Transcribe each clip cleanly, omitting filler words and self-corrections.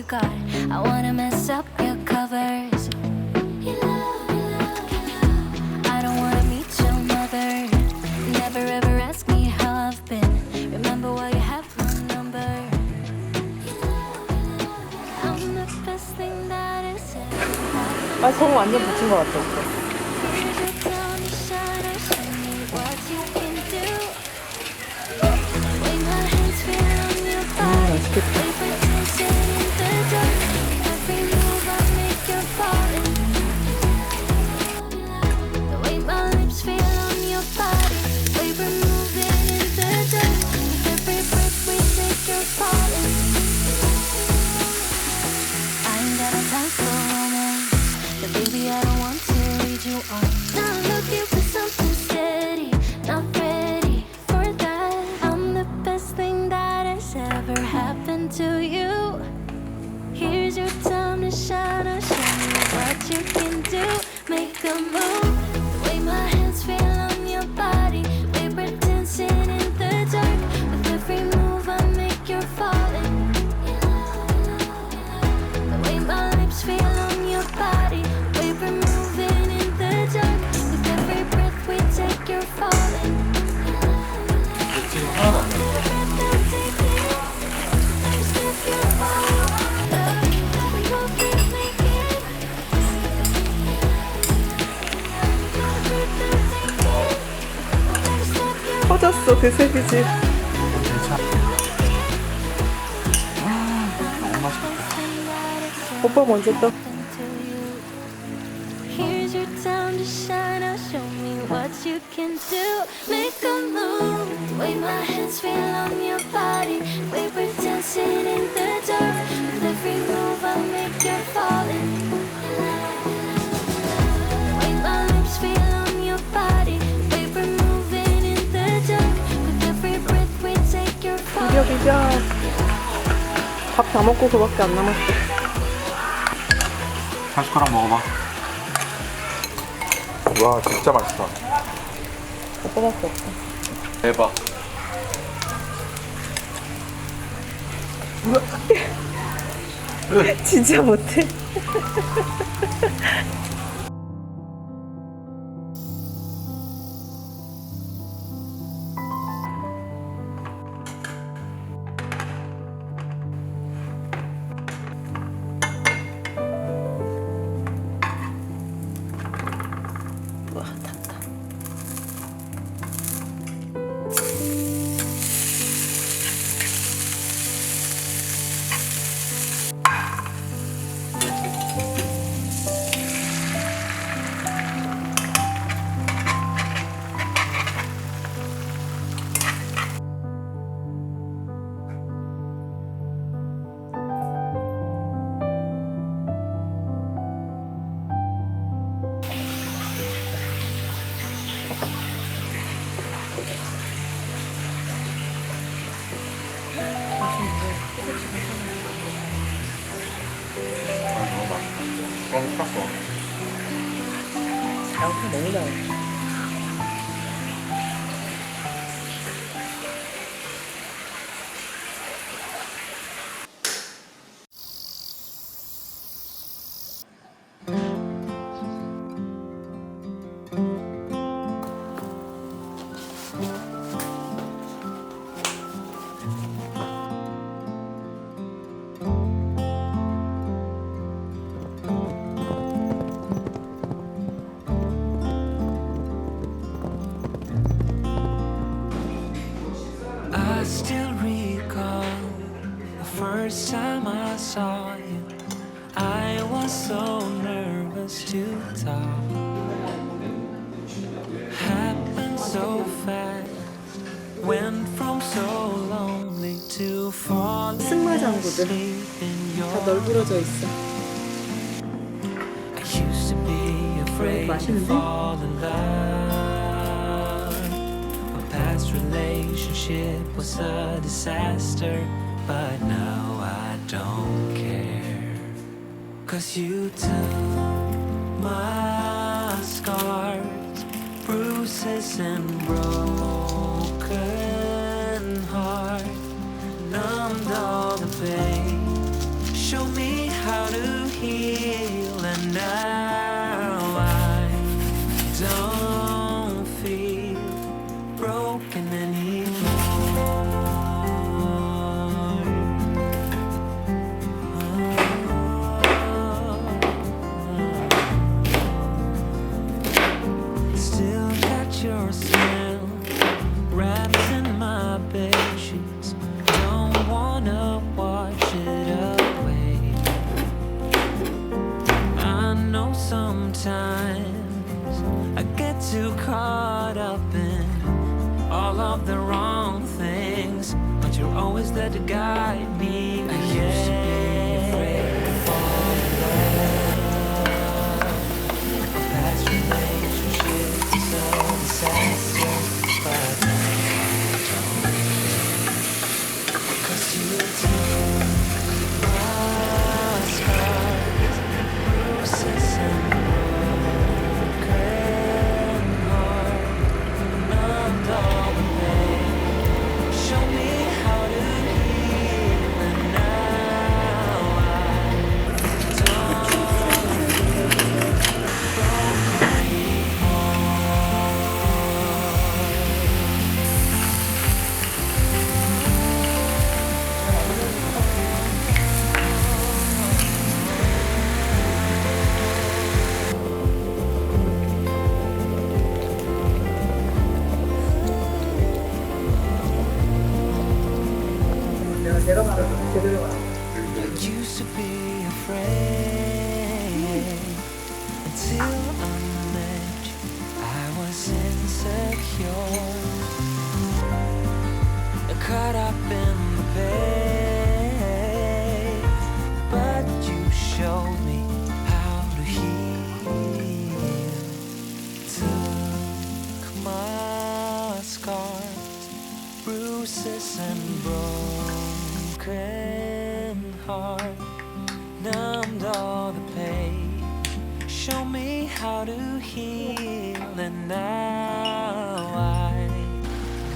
got. I wanna mess up your covers. I don't wanna meet your mother. Never ever ask me how I've been. Remember why you have my number. I'm the best thing that is ever. 아, 정 완전 붙인 것 같아, 오빠. Here's your time to shine. I'll show you what you can do. Wave my hands, feel on your body. 맛있겠다. Paper dancing in the dark. Every move I make, you're falling. The way my lips feel on your body. Paper moving in the dark. With every breath we take, you're falling. I ain't got no time for romance, but baby I don't want to lead you on. Not looking for something steady, not ready for that. I'm the best thing that has ever happened to you. Here's your time to shine. I'll show you what you can do. Make a move. The way my hands feel on your body. Paper dancing in the dark. With every move I make, you're falling. The way my lips feel on your body. Paper moving in the dark. With every breath we take, you're falling. 퍼졌어, 그 색이지. 너무 맛있겠다. 오빠 먼저 떠. Here's your time to shine. I'll show me what you can do. Make a move. The way my hands feel on your body. Paper dancing in the dark. With every move I make, you're falling. The way my lips feel on your body. Paper moving in the dark. With every breath we take, you're 비벼, falling. 비벼. 밥 다 먹고 그밖에 안 남았어. 한 숟가락 먹어봐. 와, 진짜 맛있다. 오빠밖에 없어. 대박. 진짜 못해. 와, 탔다. 너무 맛있다. 너무 탔어. 양파 너무 잘. I still recall the first time I saw you. I was so nervous to talk. Happened so fast. Went from so lonely to falling 승마장구들 asleep in 다 your. 널브러져 있어. I used to be afraid to 맛있는데? fall in love. My past relationship was a disaster, but now I don't care. 'Cause you took my scars, bruises and broken heart, numbed all the pain. Show me too caught up in all of the wrong things, but you're always there to guide me. I used to be afraid to fall in love. A past relationship is so disastrous, but now I don't. 'Cause you took my scars, bruises and broken heart, numbed all the pain. Show me how to heal, and now I don't I used to be afraid until I met you. I was insecure, caught up in the bait, but you showed me how to heal. Took my scars, bruises and broken heart, numbed all the pain. Show me how to heal, and now I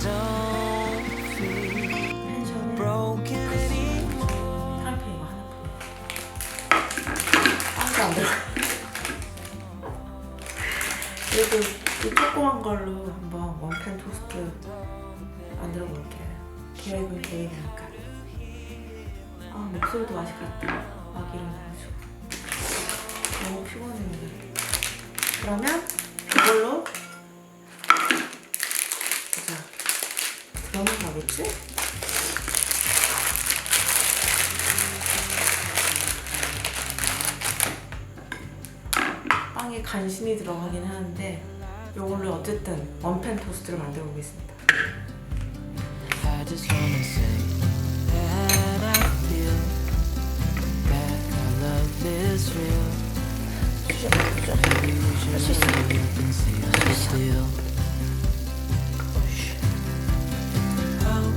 don't feel broken anymore. 하나뿐이고 하나뿐. 안 들어. 그래도 이 조그만 걸로 한번 원팬 토스트 만들어 볼게요. 계획은 계획이니까. 아, 목소리도 맛있겠다. 막 일어나가지고. 너무 피곤했는데. 그러면 이걸로 보자. 넘어가겠지? 빵에 간신히 들어가긴 하는데 이걸로 어쨌든 원팬 토스트를 만들어 보겠습니다. I just wanna say that I feel that our love is real. Maybe we should look and see us still. Oh,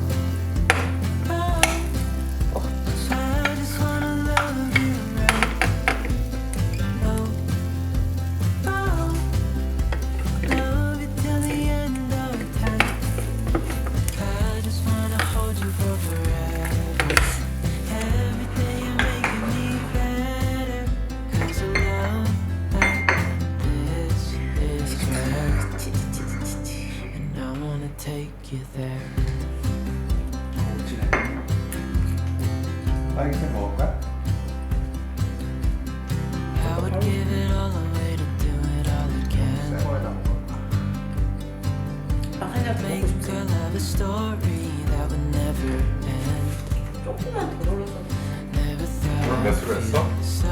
oh, I just wanna love you right. Oh, oh, love you till the end of time. I just wanna hold you for forever. Every day you're making me better. 'Cause a love like this is rare, and I wanna take you there. 딸기잼 먹을까? I would give it all away to do it all again. 생거에다 먹을까? 빵 한잔 더 먹고 Make 싶지? our love a story that would never end. 조금만 더 눌러서 Never thought 그럼 몇 수로 했어? so